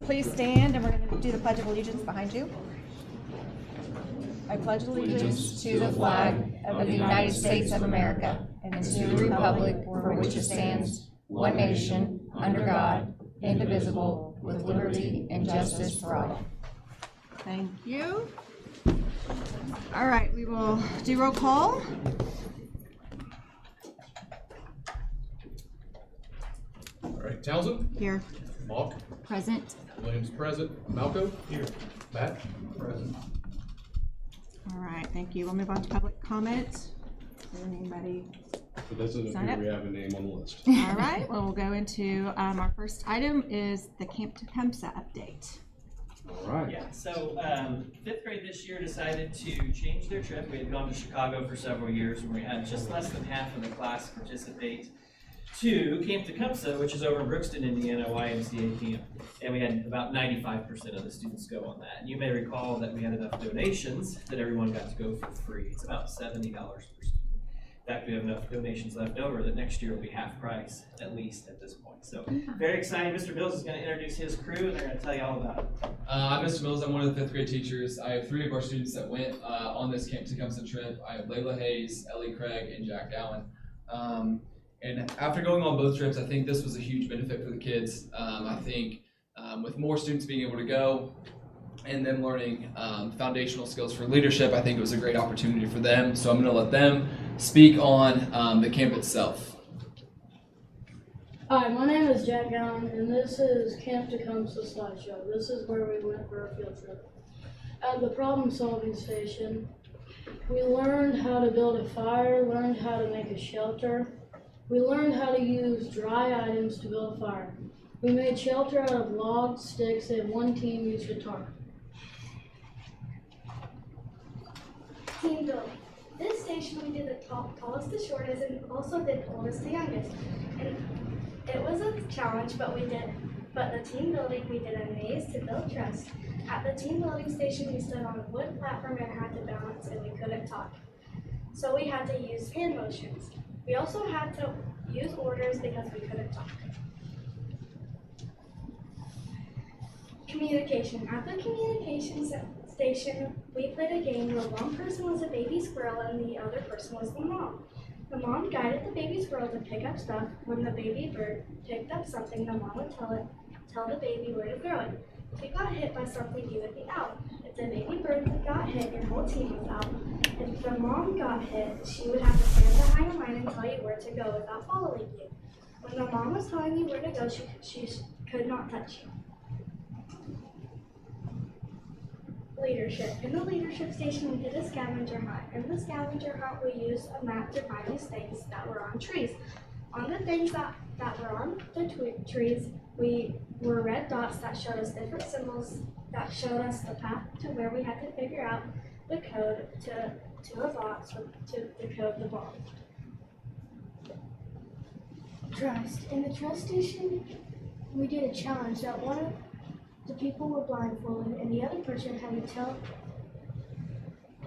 Please stand, and we're going to do the Pledge of Allegiance behind you. I pledge allegiance to the flag of the United States of America and to the republic for which it stands, one nation, under God, indivisible, with liberty and justice for all. Thank you. All right, we will do roll call. All right, Townsend? Here. Mock? Present. Williams present. Malco? Here. Matt? Present. All right, thank you. We'll move on to public comment. Is there anybody? It doesn't appear we have a name on the list. All right, well, we'll go into our first item is the Camp Tecumseh update. All right. Yeah, so fifth grade this year decided to change their trip. We had gone to Chicago for several years, and we had just less than half of the class participate to Camp Tecumseh, which is over in Brookston, Indiana, YMCA camp. And we had about 95% of the students go on that. And you may recall that we had enough donations that everyone got to go for free. It's about $70 per student. In fact, we have enough donations left over that next year will be half price, at least at this point. So very exciting. Mr. Mills is going to introduce his crew, and they're going to tell you all about it. I'm Mr. Mills. I'm one of the fifth grade teachers. I have 3 of our students that went on this Camp Tecumseh trip. I have Layla Hayes, Ellie Craig, and Jack Allen. And after going on both trips, I think this was a huge benefit for the kids. I think with more students being able to go and them learning foundational skills for leadership, I think it was a great opportunity for them. So I'm going to let them speak on the camp itself. Hi, my name is Jack Allen, and this is Camp Tecumseh slideshow. This is where we went for a field trip. At the problem-solving station, we learned how to build a fire, learned how to make a shelter. We learned how to use dry items to build a fire. We made shelter out of logs, sticks, and one team used a tarp. Team building. This station we did the tallest to shortest and also did oldest to youngest. And it was a challenge, but we did it. But the team building, we did a maze to build trust. At the team building station, we stood on a wood platform and had to balance, and we couldn't talk. So we had to use hand motions. We also had to use orders because we couldn't talk. Communication. At the communication station, we played a game where one person was a baby squirrel and the other person was the mom. The mom guided the baby squirrel to pick up stuff. When the baby bird picked up something, the mom would tell the baby where to throw it. If you got hit by something, you would be out. If the baby bird got hit, your whole team was out. If the mom got hit, she would have to stand behind a line and tell you where to go without following you. When the mom was telling you where to go, she could not touch you. Leadership. In the leadership station, we did a scavenger hunt. In the scavenger hunt, we used a map to find these things that were on trees. On the things that were on the trees, were red dots that showed us different symbols that showed us the path to where we had to figure out the code to a box to decode the bomb. Trust. In the trust station, we did a challenge that one of the people were blindfolded and the other person had to tell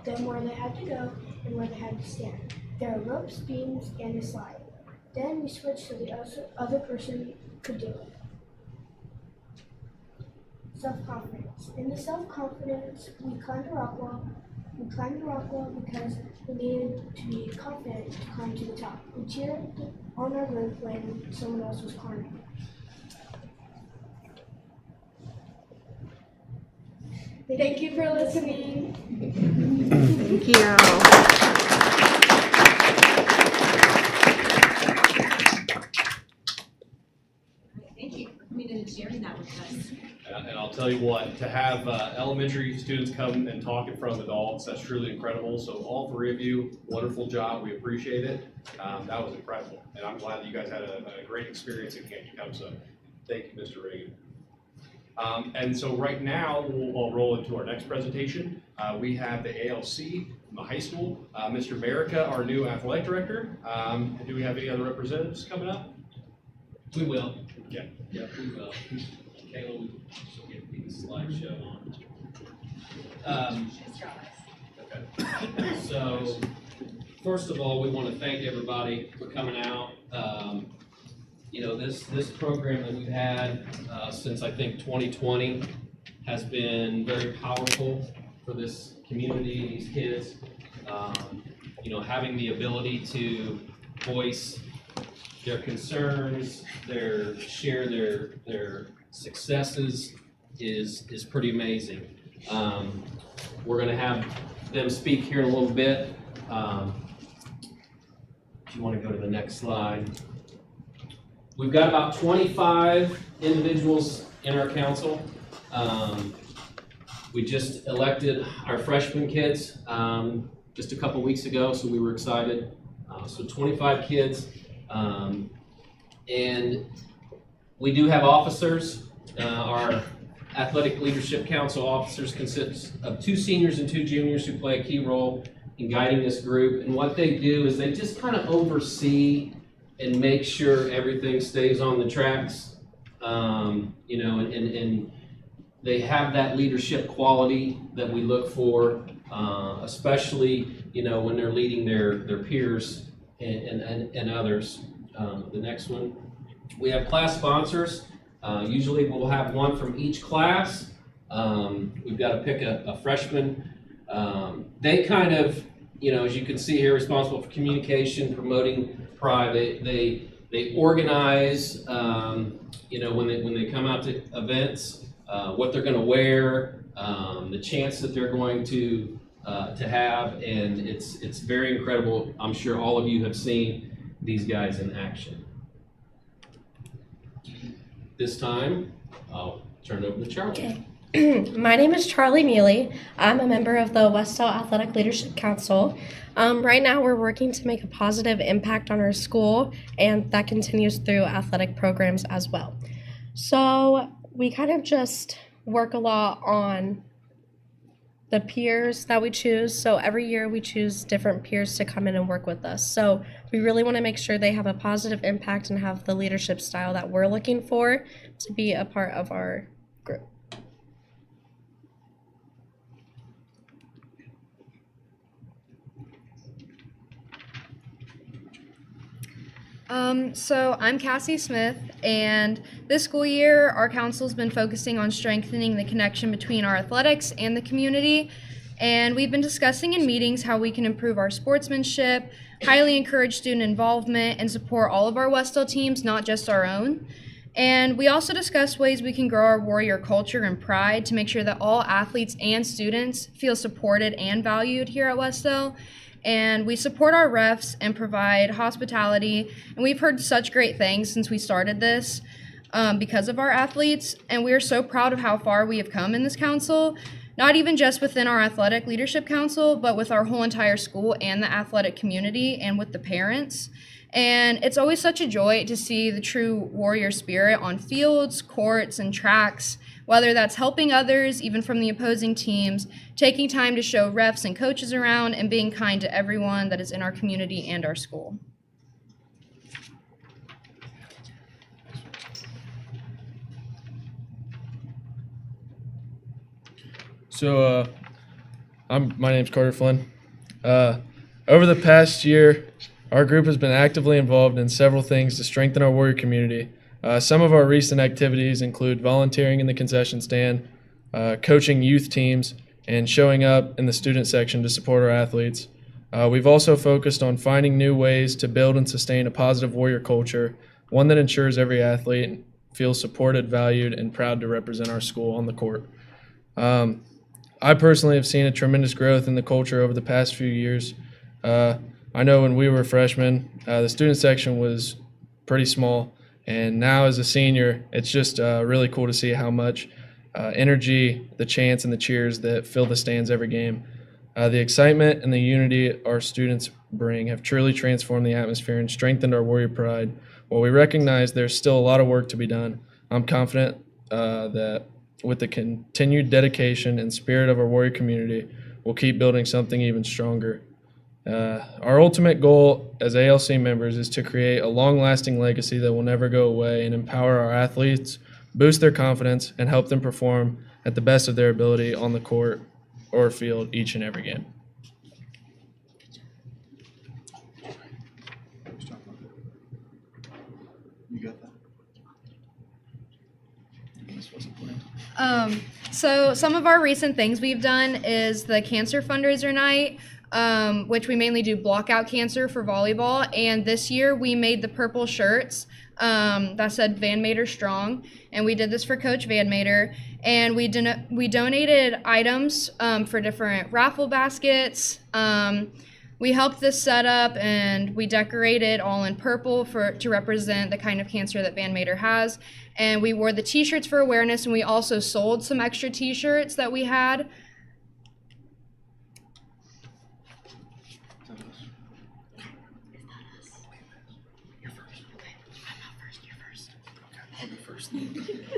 them where they had to go and where they had to stand. There are ropes, beams, and a slide. Then we switched so the other person could do it. Self-confidence. In the self-confidence, we climbed a rock wall. We climbed the rock wall because we needed to be confident to climb to the top. We cheered on our roof when someone else was climbing. Thank you for listening. Thank you. Thank you for coming in and sharing that with us. And I'll tell you what, to have elementary students come and talk in front of adults, that's truly incredible. So all 3 of you, wonderful job. We appreciate it. That was incredible. And I'm glad that you guys had a great experience at Camp Tecumseh. Thank you, Mr. Reagan. And so right now, we'll roll into our next presentation. We have the ALC from the high school. Mr. Merica, our new athletic director. Do we have any other representatives coming up? We will. Yeah. Yeah, we will. Kayla, she'll get the slideshow on. Okay. So, first of all, we want to thank everybody for coming out. you know, this program that we've had since I think 2020 has been very powerful for this community, these kids. You know, having the ability to voice their concerns, share their successes is pretty amazing. We're going to have them speak here in a little bit. If you want to go to the next slide. We've got about 25 individuals in our council. We just elected our freshman kids just a couple weeks ago, so we were excited. So 25 kids. And we do have officers. Our Athletic Leadership Council officers consist of 2 seniors and 2 juniors who play a key role in guiding this group. And what they do is they just kind of oversee and make sure everything stays on the tracks. You know, and they have that leadership quality that we look for, especially, you know, when they're leading their peers and others. The next one, we have class sponsors. Usually we'll have one from each class. We've got to pick a freshman. They kind of, you know, as you can see here, responsible for communication, promoting pride. They organize, you know, when they come out to events, what they're going to wear, the chance that they're going to have, and it's very incredible. I'm sure all of you have seen these guys in action. This time, I'll turn it over to Charlie. Okay. My name is Charlie Mealy. I'm a member of the Wes-Del Athletic Leadership Council. Right now, we're working to make a positive impact on our school, and that continues through athletic programs as well. So we kind of just work a lot on the peers that we choose. So every year we choose different peers to come in and work with us. So we really want to make sure they have a positive impact and have the leadership style that we're looking for to be a part of our group. So I'm Cassie Smith, and this school year our council's been focusing on strengthening the connection between our athletics and the community, and we've been discussing in meetings how we can improve our sportsmanship, highly encourage student involvement, and support all of our Wes-Del teams, not just our own. And we also discussed ways we can grow our warrior culture and pride to make sure that all athletes and students feel supported and valued here at Wes-Del. And we support our refs and provide hospitality. And we've heard such great things since we started this because of our athletes. And we are so proud of how far we have come in this council, not even just within our athletic leadership council, but with our whole entire school and the athletic community and with the parents. And it's always such a joy to see the true warrior spirit on fields, courts, and tracks, whether that's helping others, even from the opposing teams, taking time to show refs and coaches around, and being kind to everyone that is in our community and our school. So, my name's Carter Flynn. Over the past year, our group has been actively involved in several things to strengthen our warrior community. Some of our recent activities include volunteering in the concession stand, coaching youth teams, and showing up in the student section to support our athletes. We've also focused on finding new ways to build and sustain a positive warrior culture, one that ensures every athlete feels supported, valued, and proud to represent our school on the court. I personally have seen a tremendous growth in the culture over the past few years. I know when we were freshmen, the student section was pretty small. And now as a senior, it's just really cool to see how much energy, the chants, and the cheers that fill the stands every game. The excitement and the unity our students bring have truly transformed the atmosphere and strengthened our warrior pride. While we recognize there's still a lot of work to be done, I'm confident that with the continued dedication and spirit of our warrior community, we'll keep building something even stronger. Our ultimate goal as ALC members is to create a long-lasting legacy that will never go away and empower our athletes, boost their confidence, and help them perform at the best of their ability on the court or field each and every game. You got that? This wasn't planned. So some of our recent things we've done is the cancer fundraiser night, which we mainly do block out cancer for volleyball. And this year we made the purple shirts that said Van Mater Strong, and we did this for Coach Van Mater. And we donated items for different raffle baskets. We helped this set up, and we decorated all in purple to represent the kind of cancer that Van Mater has. And we wore the t-shirts for awareness, and we also sold some extra t-shirts that we had.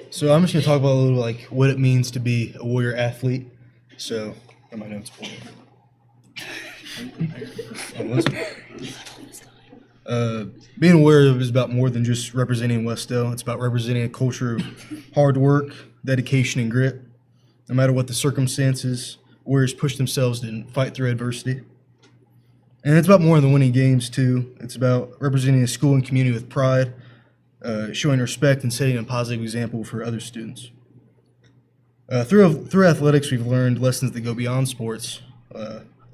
So I'm just gonna talk about a little like what it means to be a warrior athlete. So, got my notes pulled up. Being a warrior is about more than just representing Wes-Del. It's about representing a culture of hard work, dedication, and grit. No matter what the circumstances, warriors push themselves and fight through adversity. And it's about more than winning games too. It's about representing a school and community with pride, showing respect and setting a positive example for other students. Through athletics, we've learned lessons that go beyond sports,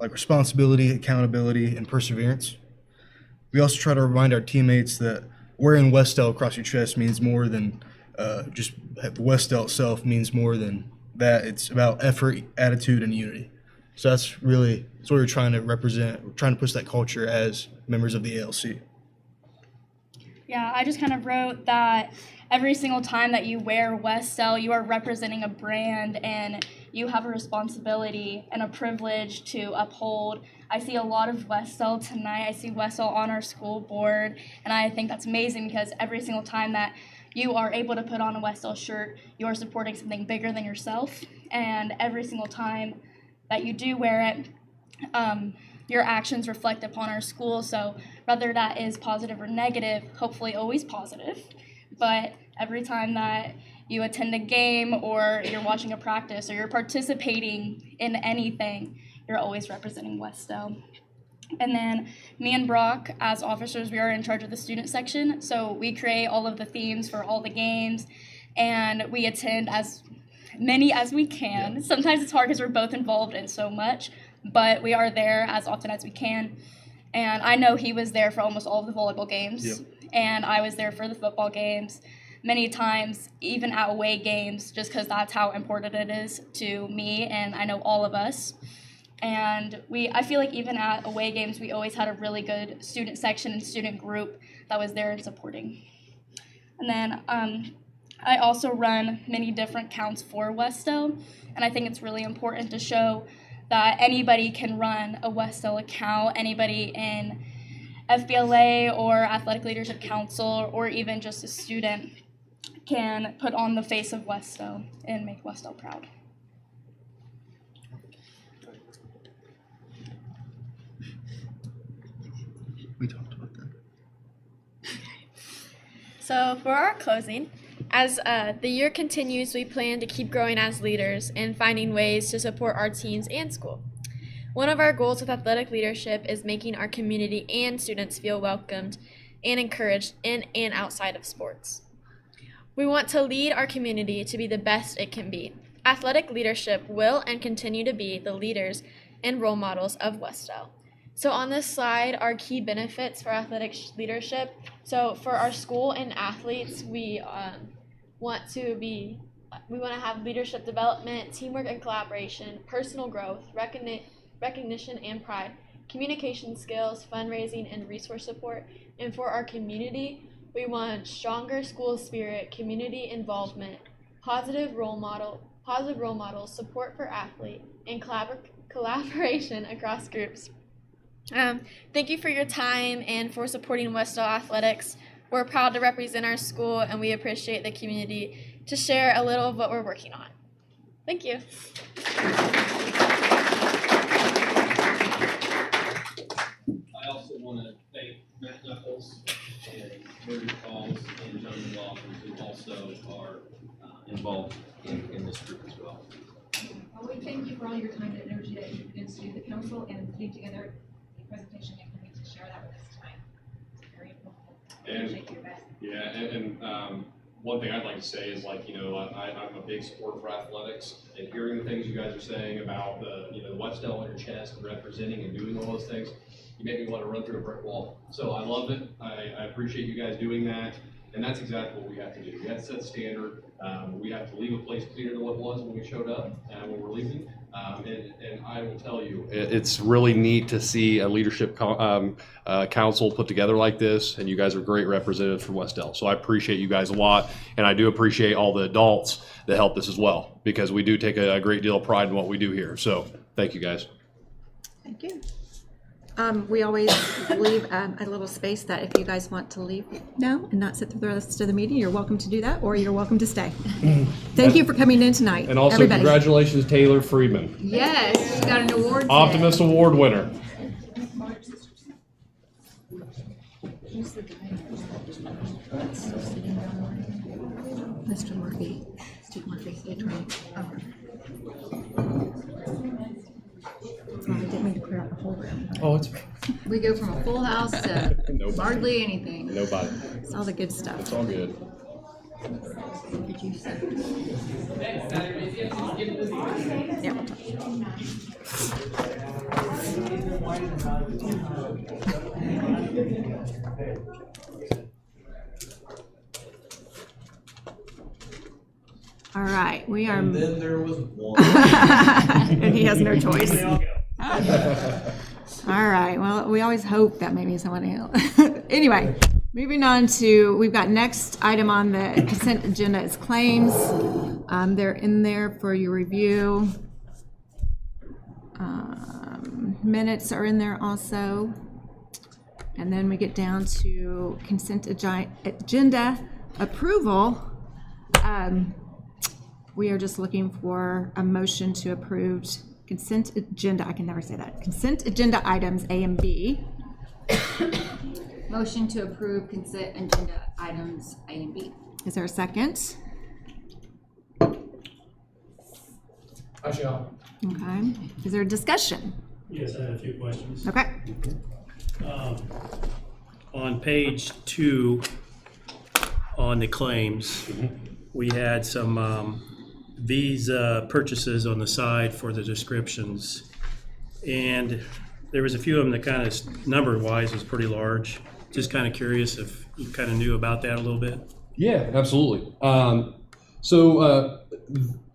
like responsibility, accountability, and perseverance. We also try to remind our teammates that wearing Wes-Del across your chest means more than just Wes-Del itself means more than that. It's about effort, attitude, and unity. So that's what we're trying to represent. We're trying to push that culture as members of the ALC. Yeah, I just kind of wrote that every single time that you wear Wes-Del, you are representing a brand, and you have a responsibility and a privilege to uphold. I see a lot of Wes-Del tonight. I see Wes-Del on our school board, and I think that's amazing because every single time that you are able to put on a Wes-Del shirt, you are supporting something bigger than yourself, and every single time that you do wear it, your actions reflect upon our school. So whether that is positive or negative, hopefully always positive, but every time that you attend a game or you're watching a practice or you're participating in anything, you're always representing Wes-Del. And then me and Brock, as officers, we are in charge of the student section, so we create all of the themes for all the games, and we attend as many as we can. Yeah. Sometimes it's hard because we're both involved in so much, but we are there as often as we can. And I know he was there for almost all of the volleyball games, yep. And I was there for the football games, many times, even at away games, just because that's how important it is to me, and I know all of us. And I feel like even at away games, we always had a really good student section and student group that was there and supporting. And then I also run many different counts for Wes-Del, and I think it's really important to show that anybody can run a Wes-Del account, anybody in FBLA or Athletic Leadership Council or even just a student can put on the face of Wes-Del and make Wes-Del proud. We talked about that. So for our closing, as the year continues, we plan to keep growing as leaders and finding ways to support our teams and school. One of our goals with athletic leadership is making our community and students feel welcomed and encouraged in and outside of sports. We want to lead our community to be the best it can be. Athletic leadership will and continue to be the leaders and role models of Wes-Del. So on this slide are key benefits for athletic leadership. So for our school and athletes, we want to have leadership development, teamwork and collaboration, personal growth, recognition and pride, communication skills, fundraising and resource support. And for our community, we want stronger school spirit, community involvement, positive role models, support for athlete, and collaboration across groups. Thank you for your time and for supporting Wes-Del Athletics. We're proud to represent our school, and we appreciate the community to share a little of what we're working on. Thank you. I also want to thank Matt Knuckles and Murray Falls and John McLaughlin, who also are involved in this group as well. Well, we thank you for all your time and energy that you put into the council and putting together the presentation and for me to share that with us tonight. It's very important. And, yeah, and one thing I'd like to say is, like, I'm a big supporter for athletics, and hearing the things you guys are saying about the Wes-Del on your chest and representing and doing all those things, you make me want to run through a brick wall. So I love it. I appreciate you guys doing that. And that's exactly what we have to do. We have to set the standard. We have to leave a place cleaner than what it was when we showed up and when we're leaving. And I will tell you, it's really neat to see a leadership council put together like this, and you guys are great representatives for Wes-Del. So I appreciate you guys a lot, and I do appreciate all the adults that helped us as well, because we do take a great deal of pride in what we do here. So thank you guys. Thank you. We always leave a little space that if you guys want to leave now and not sit through the rest of the meeting, you're welcome to do that, or you're welcome to stay. Thank you for coming in tonight. And also, everybody. Congratulations, Taylor Friedman. Yes, she got an award today. Optimist Award winner. Who's the guy that's still sitting down there? Mr. Murphy, Steve Murphy, the attorney. I didn't mean to clear out the whole room. Oh, it's We go from a full house to hardly anything. Nobody. It's all the good stuff. It's all good. Did you say? Yeah, we'll talk. All right, we are. And then there was one. And he has no choice. All right, well, we always hope that maybe someone else. Anyway, moving on to, we've got next item on the consent agenda is claims. They're in there for your review. Minutes are in there also. And then we get down to consent agenda approval. We are just looking for a motion to approve consent agenda, I can never say that, consent agenda items A and B. Motion to approve consent agenda items A and B. Is there a second? Actually, Okay, is there a discussion? Yes, I had a few questions. Okay. On page 2, on the claims, we had some Visa purchases on the side for the descriptions. And there was a few of them that kind of, number-wise, was pretty large. Just kind of curious if you kind of knew about that a little bit. Yeah, absolutely.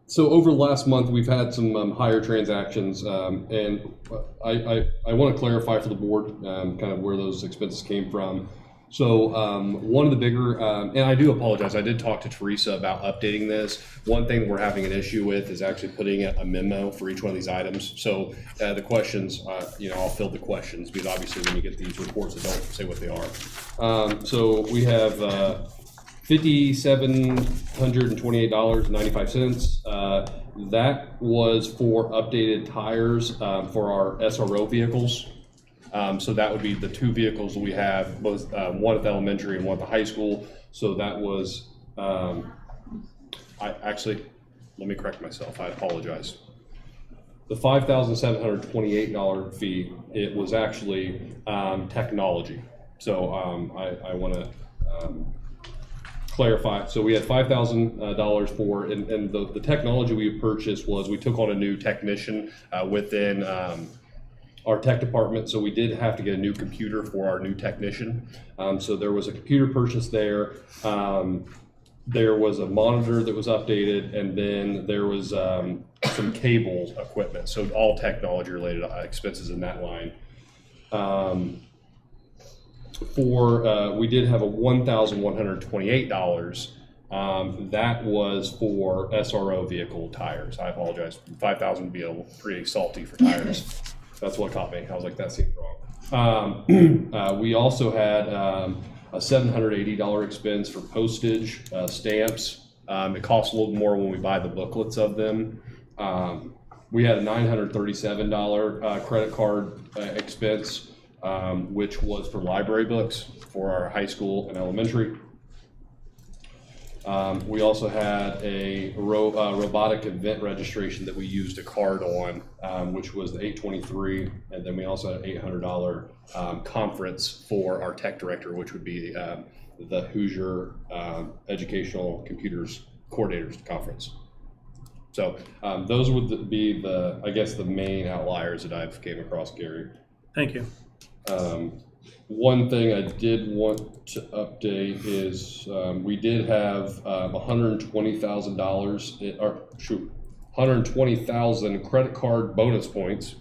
So over the last month, we've had some higher transactions, and I want to clarify for the board kind of where those expenses came from. So one of the bigger, and I do apologize, I did talk to Teresa about updating this. One thing we're having an issue with is actually putting a memo for each one of these items. So the questions, I'll fill the questions, because obviously when you get these reports, they don't say what they are. So we have $5,728.95. That was for updated tires for our SRO vehicles. So that would be the two vehicles we have, both one at the elementary and one at the high school. So that was, let me correct myself, I apologize. The $5,728 fee, it was actually technology. So I want to clarify. So we had $5,000 for, and the technology we purchased was, we took on a new technician within our tech department, so we did have to get a new computer for our new technician. So there was a computer purchase there. There was a monitor that was updated, and then there was some cable equipment. So all technology related expenses in that line. We did have a $1,128. That was for SRO vehicle tires. I apologize. 5,000 would be pretty salty for tires. That's what caught me. I was like, that seems wrong. We also had a $780 expense for postage, stamps. It costs a little more when we buy the booklets of them. We had a $937 credit card expense, which was for library books for our high school and elementary. We also had a robotic event registration that we used a card on, which was the 823, and then we also had an $800 conference for our tech director, which would be the Hoosier Educational Computers Coordinators Conference. So those would be I guess the main outliers that I've came across, Gary. Thank you. One thing I did want to update is we did have $120,000 credit card bonus points,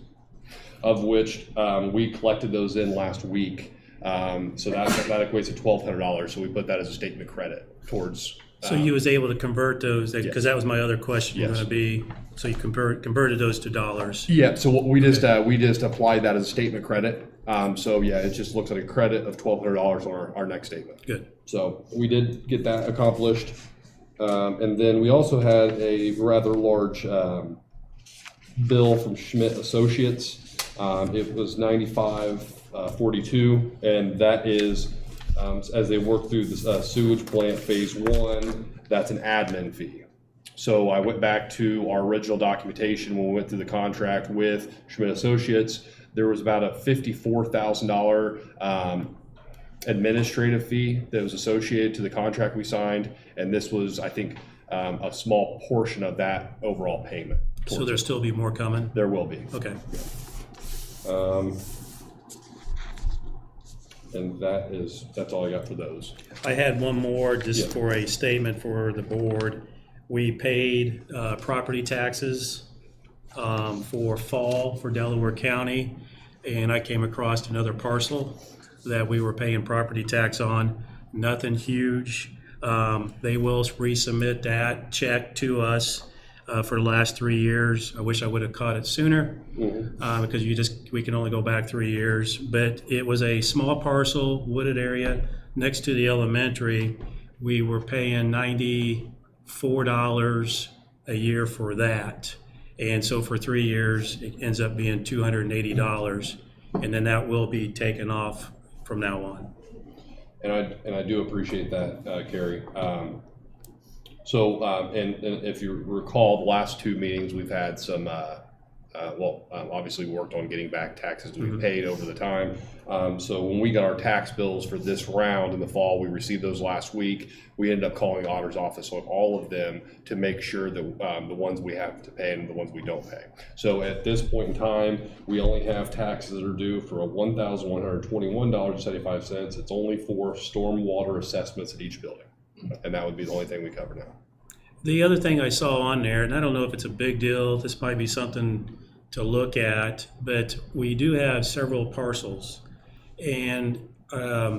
of which we collected those in last week. So that equates to $1,200. So we put that as a statement of credit towards. So you was able to convert those, because Yes. that was my other question Yes. going to be, so you converted those to dollars. Yeah, so what we just applied that as a statement credit. So yeah, it just looks like a credit of $1,200 on our next statement. Good. So we did get that accomplished. And then we also had a rather large bill from Schmidt Associates. It was $95.42, and that is as they work through the sewage plant phase 1, that's an admin fee. So I went back to our original documentation when we went through the contract with Schmidt Associates. There was about a $54,000 administrative fee that was associated to the contract we signed, and this was, I think, a small portion of that overall payment. So there'll still be more coming? There will be. Okay. And that's all I got for those. I had one more just for a statement for the board. We paid property taxes for fall for Delaware County, and I came across another parcel that we were paying property tax on. Nothing huge. They will resubmit that check to us for the last 3 years. I wish I would have caught it sooner, because we can only go back 3 years. But it was a small parcel, wooded area next to the elementary. We were paying $94 a year for that. And so for 3 years, it ends up being $280. And then that will be taken off from now on. And I do appreciate that, Carrie. And if you recall, the last 2 meetings, we've had some, obviously we worked on getting back taxes we've paid over the time. So when we got our tax bills for this round in the fall, we received those last week. We ended up calling the auditor's office on all of them to make sure that the ones we have to pay and the ones we don't pay. So at this point in time, we only have taxes that are due for a $1,121.75. It's only for stormwater assessments at each building. And that would be the only thing we cover now. The other thing I saw on there, and I don't know if it's a big deal, this might be something to look at, but we do have several parcels. And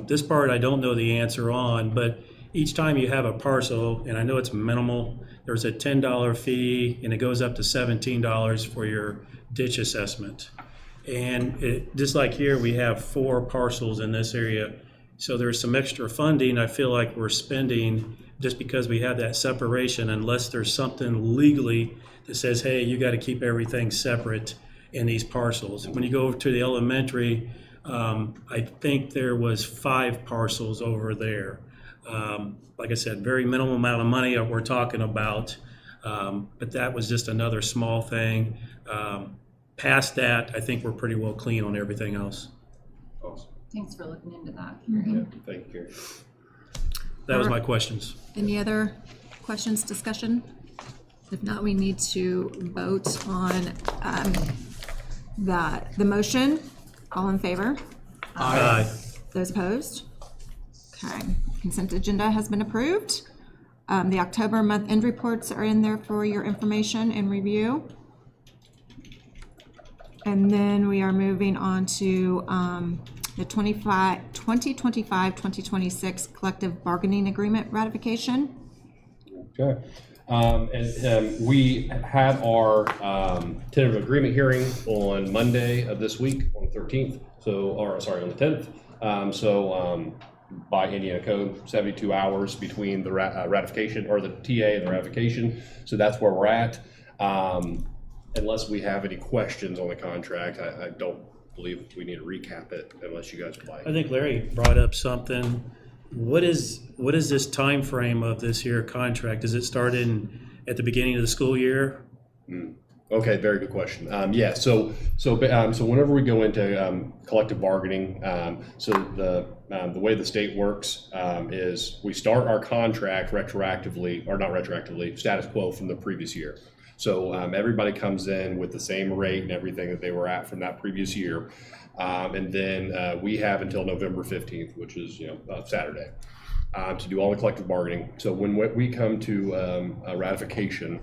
this part I don't know the answer on, but each time you have a parcel, and I know it's minimal, there's a $10 fee, and it goes up to $17 for your ditch assessment. And just like here, we have 4 parcels in this area. So there's some extra funding I feel like we're spending just because we have that separation, unless there's something legally that says, hey, you got to keep everything separate in these parcels. When you go over to the elementary, I think there was 5 parcels over there. Like I said, very minimal amount of money that we're talking about, but that was just another small thing. Past that, I think we're pretty well clean on everything else. Awesome. Thanks for looking into that. Yeah, thank you, Carrie. That was my questions. Any other questions, discussion? If not, we need to vote on the motion. All in favor? Aye. Those opposed? Okay, consent agenda has been approved. The October month end reports are in there for your information and review. And then we are moving on to the 2025-2026 collective bargaining agreement ratification. Okay. We had our tentative agreement hearing on Monday of this week, on the 13th. On the 10th. By Indiana Code, 72 hours between the ratification or the TA and the ratification. So that's where we're at. Unless we have any questions on the contract, I don't believe we need to recap it unless you guys would like. I think Larry brought up something what is this time frame of this here contract? Does it start at the beginning of the school year? Okay, very good question. So whenever we go into collective bargaining, so the way the state works is we start our contract retroactively, or not retroactively, status quo from the previous year. So everybody comes in with the same rate and everything that they were at from that previous year, and then we have until November 15th, which is Saturday, to do all the collective bargaining. So when we come to a ratification,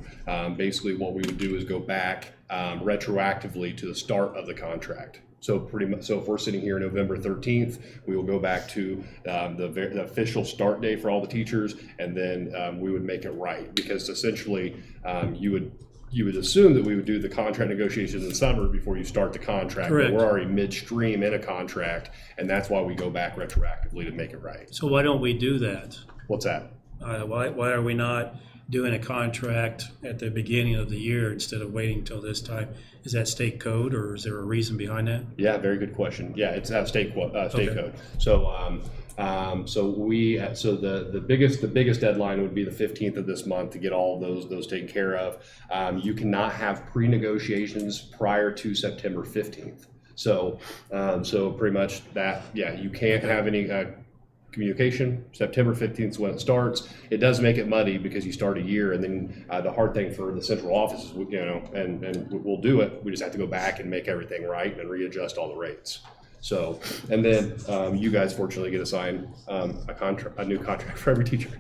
basically what we would do is go back retroactively to the start of the contract. So pretty much, so if we're sitting here November 13th, we will go back to the official start day for all the teachers, and then we would make it right, because essentially you would assume that we would do the contract negotiations in the summer before you start the contract. Correct. But we're already midstream in a contract, and that's why we go back retroactively to make it right. So why don't we do that? What's that? Why are we not doing a contract at the beginning of the year instead of waiting till this time? Is that state code, or is there a reason behind that? Yeah, very good question. Yeah, it's state Okay. code. So the biggest deadline would be the 15th of this month to get all those taken care of. You cannot have pre-negotiations prior to September 15th. So pretty much that. Yeah, you can't have any communication. September 15th is when it starts. It does make it muddy because you start a year, and then the hard thing for the central office is, and we'll do it. We just have to go back and make everything right and readjust all the rates. So, and then you guys fortunately get assigned a new contract for every teacher.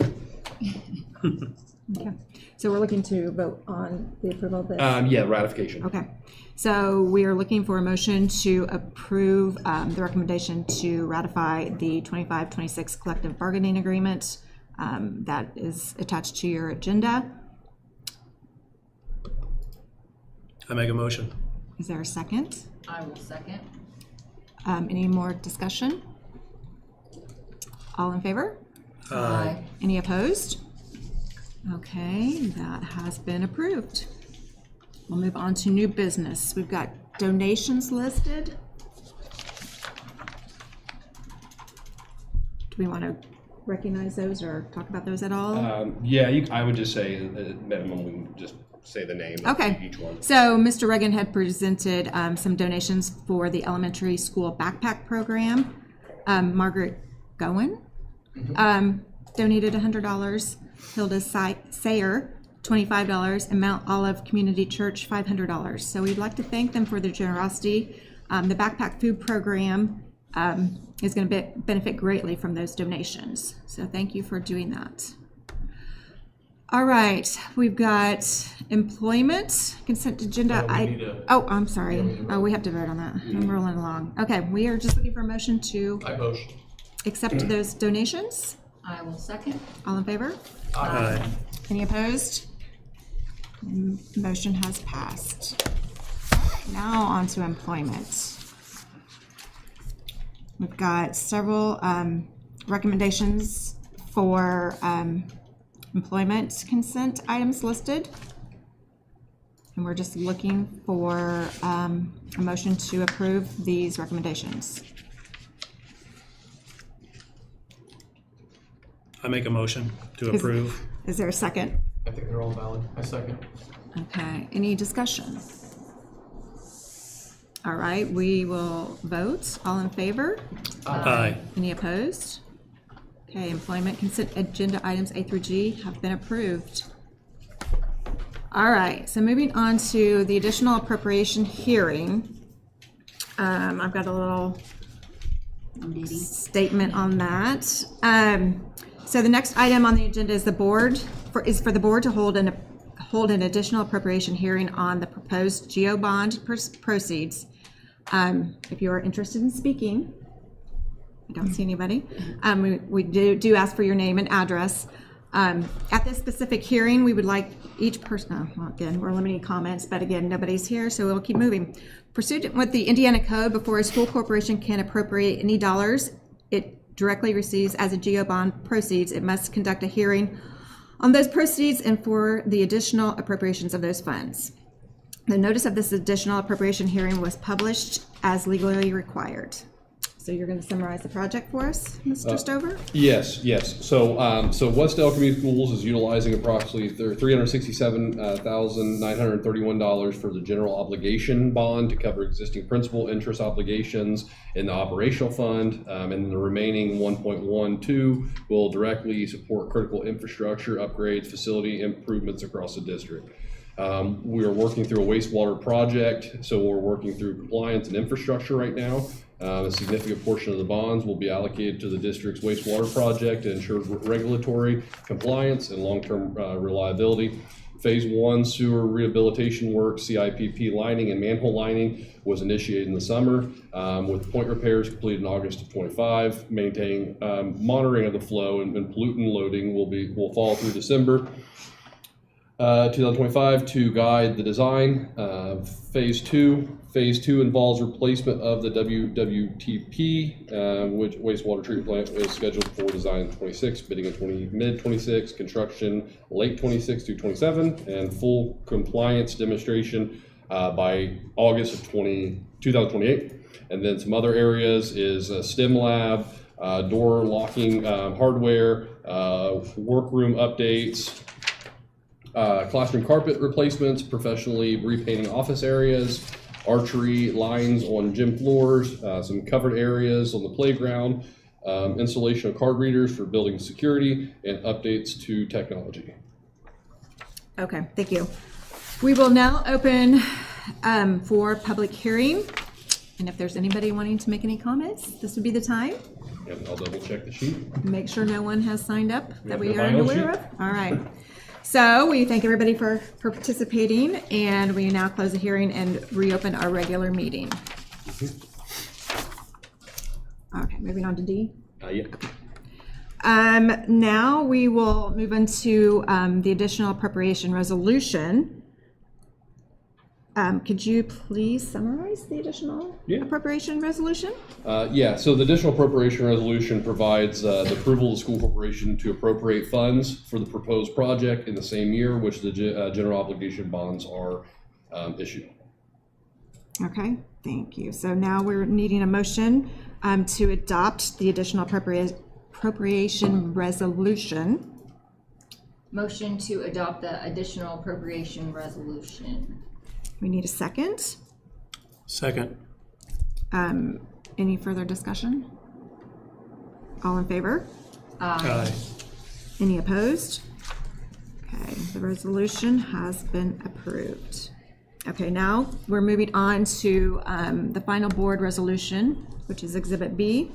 Okay, so we're looking to vote on the approval of this? Yeah, ratification. Okay, so we are looking for a motion to approve the recommendation to ratify the 25-26 collective bargaining agreement that is attached to your agenda. I make a motion. Is there a second? I will second. Any more discussion? All in favor? Aye. Any opposed? Okay, that has been approved. We'll move on to new business. We've got donations listed. Do we want to recognize those or talk about those at all? Yeah, I would just say at minimum we can just say the name Okay. of each one. So Mr. Reagan had presented some donations for the elementary school backpack program. Margaret Gowen donated $100. Hilda Sayer, $25, and Mount Olive Community Church, $500. So we'd like to thank them for their generosity. The backpack food program is going to benefit greatly from those donations. So thank you for doing that. All right, we've got employment, consent agenda. I'm sorry. We have to vote on that. I'm rolling along. Okay, we are just looking for a motion to accept those donations. I will second. All in favor? Aye. Any opposed? Motion has passed. Now on to employment. We've got several recommendations for employment consent items listed. And we're just looking for a motion to approve these recommendations. I make a motion to approve. Is there a second? I think they're all valid. I second. Okay, any discussion? All right, we will vote. All in favor? Aye. Any opposed? Okay, employment consent agenda items A through G have been approved. All right, so moving on to the additional appropriation hearing. I've got a little statement on that. So the next item on the agenda is for the board to hold an additional appropriation hearing on the proposed GO bond proceeds. If you are interested in speaking, I don't see anybody. We do ask for your name and address. At this specific hearing, we would like each person, well, again, we're limiting comments, but again, nobody's here, so we'll keep moving. Pursuant with the Indiana Code, before a school corporation can appropriate any dollars it directly receives as a GO bond proceeds, it must conduct a hearing on those proceeds and for the additional appropriations of those funds. The notice of this additional appropriation hearing was published as legally required. So you're going to summarize the project for us, Mr. Stover? Yes. So Wes-Del Community Schools is utilizing approximately $367,931 for the general obligation bond to cover existing principal interest obligations in the operational fund, and the remaining 1.12 will directly support critical infrastructure upgrades, facility improvements across the district. We are working through a wastewater project, so we're working through compliance and infrastructure right now. A significant portion of the bonds will be allocated to the district's wastewater project to ensure regulatory compliance and long-term reliability. Phase 1 sewer rehabilitation work, CIPP lining and manhole lining was initiated in the summer, with point repairs completed in August of 25. Maintaining monitoring of the flow and pollutant loading will fall through December 2025 to guide the design. Phase 2 involves replacement of the WWTP, which wastewater treatment plant is scheduled for design in 26, bidding in mid-26, construction late 26 through 27, and full compliance demonstration by August of 2028. And then some other areas is a STEM lab, door locking hardware, workroom updates, classroom carpet replacements, professionally repainting office areas, archery lines on gym floors, some covered areas on the playground, installation of card readers for building security, and updates to technology. Okay, thank you. We will now open for public hearing. And if there's anybody wanting to make any comments, this would be the time. And I'll double check the sheet. Make sure no one has signed up that we the are final aware sheet. of. All right. So we thank everybody for participating, and we now close the hearing and reopen our regular meeting. Okay, moving on to D. Yeah. Now we will move into the additional appropriation resolution. Could you please summarize the additional appropriation resolution? So the additional appropriation resolution provides the approval of the school corporation to appropriate funds for the proposed project in the same year which the general obligation bonds are issued. Okay, thank you. So now we're needing a motion to adopt the additional appropriation resolution. Motion to adopt the additional appropriation resolution. We need a second. Second. Any further discussion? All in favor? Aye. Any opposed? Okay, the resolution has been approved. Okay, now we're moving on to the final board resolution, which is Exhibit B.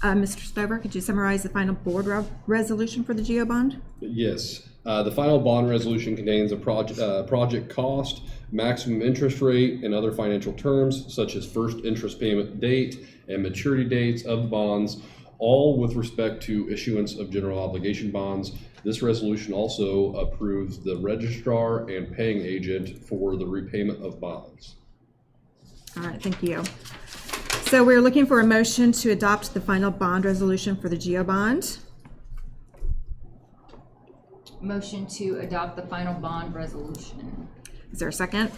Mr. Stover, could you summarize the final board resolution for the GO bond? Yes. The final bond resolution contains a project cost, maximum interest rate, and other financial terms such as first interest payment date and maturity dates of the bonds, all with respect to issuance of general obligation bonds. This resolution also approves the registrar and paying agent for the repayment of bonds. All right, thank you. So we're looking for a motion to adopt the final bond resolution for the GO bond. Motion to adopt the final bond resolution. Is there a second?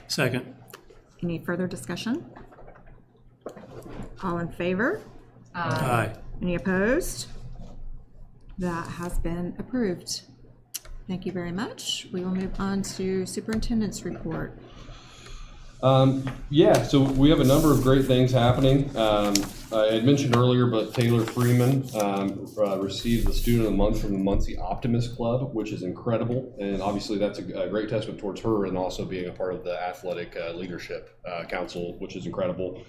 Second. Any further discussion? All in favor? Aye. Any opposed? That has been approved. Thank you very much. We will move on to superintendent's report. So we have a number of great things happening. I had mentioned earlier, but Taylor Freeman received the Student of the Month from the Muncie Optimist Club, which is incredible. And obviously that's a great testament towards her and also being a part of the Athletic Leadership Council, which is incredible.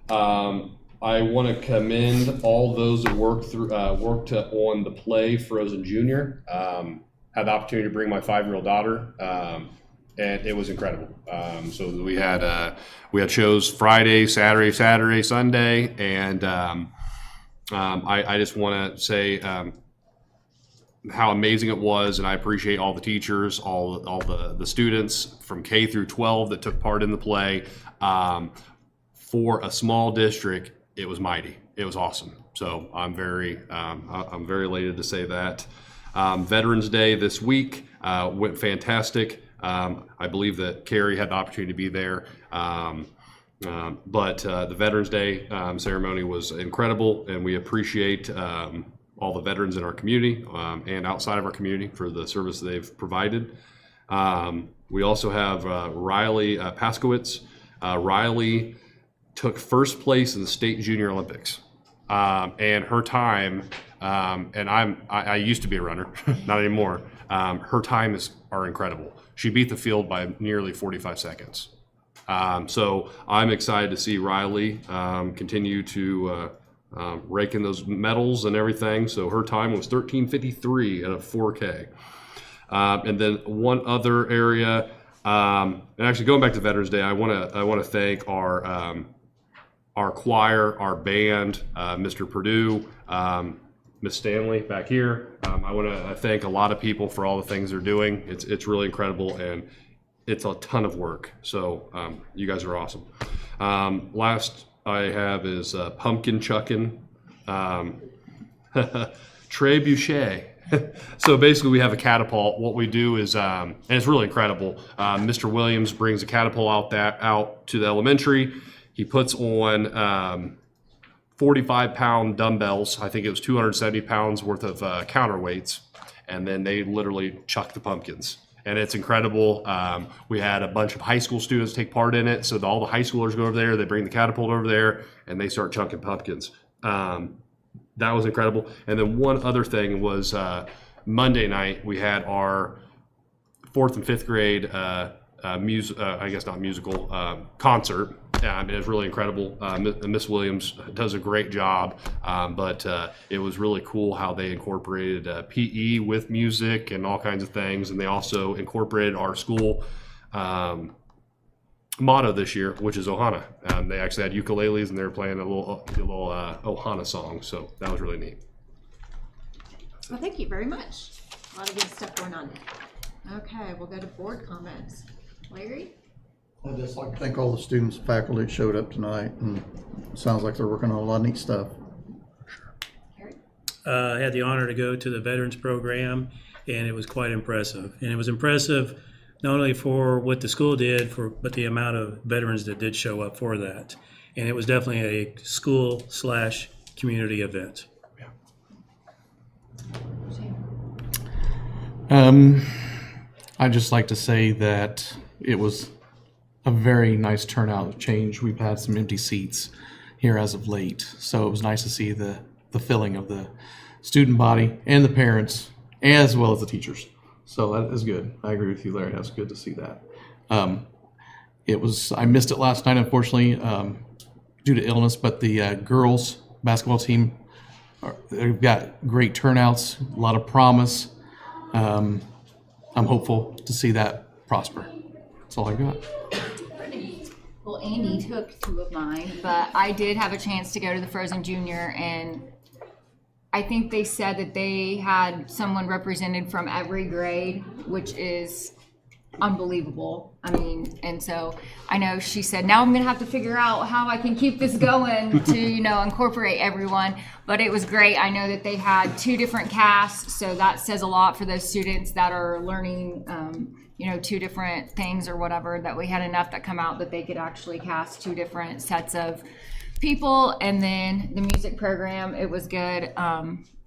I want to commend all those that worked on the play Frozen Junior. Had the opportunity to bring my 5-year-old daughter. And it was incredible. So we had shows Friday, Saturday, Sunday, and I just want to say how amazing it was, and I appreciate all the teachers, all the students from K through 12 that took part in the play. For a small district, it was mighty. It was awesome. So I'm very elated to say that. Veterans Day this week went fantastic. I believe that Carrie had the opportunity to be there. But the Veterans Day ceremony was incredible, and we appreciate all the veterans in our community and outside of our community for the service they've provided. We also have Riley Paskowitz. Riley took first place in the state junior Olympics, and her time, and I used to be a runner, not anymore. Her times are incredible. She beat the field by nearly 45 seconds. So I'm excited to see Riley continue to rake in those medals and everything. So her time was 13:53 at a 4K. And then one other area, and actually going back to Veterans Day, I want to thank our choir, our band, Mr. Purdue, Miss Stanley back here. I want to thank a lot of people for all the things they're doing. It's really incredible, and it's a ton of work. So you guys are awesome. Last I have is pumpkin chucking, trebuchet. So basically we have a catapult. What we do is, and it's really incredible, Mr. Williams brings a catapult out to the elementary. He puts on 45-pound dumbbells. I think it was 270 pounds worth of counterweights, and then they literally chuck the pumpkins. And it's incredible. We had a bunch of high school students take part in it. So all the high schoolers go over there, they bring the catapult over there, and they start chunking pumpkins. That was incredible. And then one other thing was Monday night, we had our 4th and 5th grade concert. It was really incredible. Miss Williams does a great job, but it was really cool how they incorporated PE with music and all kinds of things. And they also incorporated our school motto this year, which is Ohana. They actually had ukuleles, and they were playing a little Ohana song. So that was really neat. Well, thank you very much. A lot of good stuff going on. Okay, we'll go to board comments. Larry? I'd just like to thank all the students and faculty that showed up tonight, and it sounds like they're working on a lot of neat stuff. I had the honor to go to the Veterans Program, and it was quite impressive. And it was impressive not only for what the school did, but the amount of veterans that did show up for that. And it was definitely a school/community event. I'd just like to say that it was a very nice turnout change. We've had some empty seats here as of late, so it was nice to see the filling of the student body and the parents, as well as the teachers. So that is good. I agree with you, Larry. That's good to see that. I missed it last night, unfortunately, due to illness, but the girls basketball team, they've got great turnouts, a lot of promise. I'm hopeful to see that prosper. That's all I got. Well, Andy took 2 of mine, but I did have a chance to go to the Frozen Junior, and I think they said that they had someone represented from every grade, which is unbelievable. I mean, and so I know she said, now I'm going to have to figure out how I can keep this going to, incorporate everyone. But it was great. I know that they had 2 different casts, so that says a lot for those students that are learning, 2 different things or whatever, that we had enough that come out that they could actually cast 2 different sets of people. And then the music program, it was good.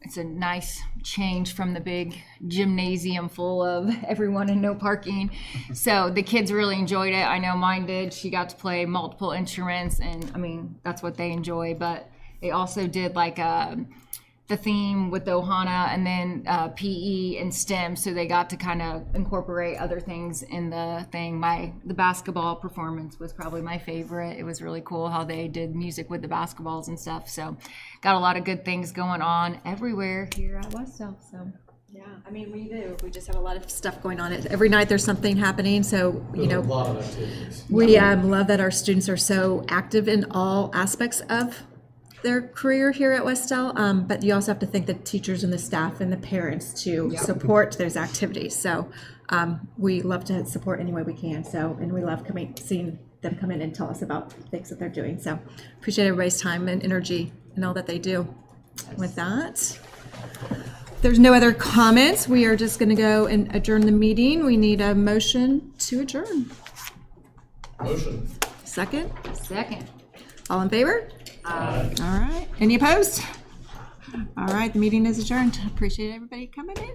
It's a nice change from the big gymnasium full of everyone and no parking. So the kids really enjoyed it. I know mine did. She got to play multiple instruments, and I mean, that's what they enjoy. But they also did like the theme with the Ohana, and then PE and STEM, so they got to kind of incorporate other things in the thing. The basketball performance was probably my favorite. It was really cool how they did music with the basketballs and stuff. So got a lot of good things going on everywhere here at Wes-Del. So yeah, I mean, we do. We just have a lot of stuff going on. Every night there's something happening. So, A lot of activities. we love that our students are so active in all aspects of their career here at Wes-Del, but you also have to thank the teachers and the staff and the parents to support those activities. So we love to support any way we can. So, and we love seeing them come in and tell us about things that they're doing. So appreciate everybody's time and energy and all that they do. With that, there's no other comments, we are just going to go and adjourn the meeting. We need a motion to adjourn. Motion. Second? Second. All in favor? Aye. All right. Any opposed? All right, the meeting is adjourned. Appreciate everybody coming in.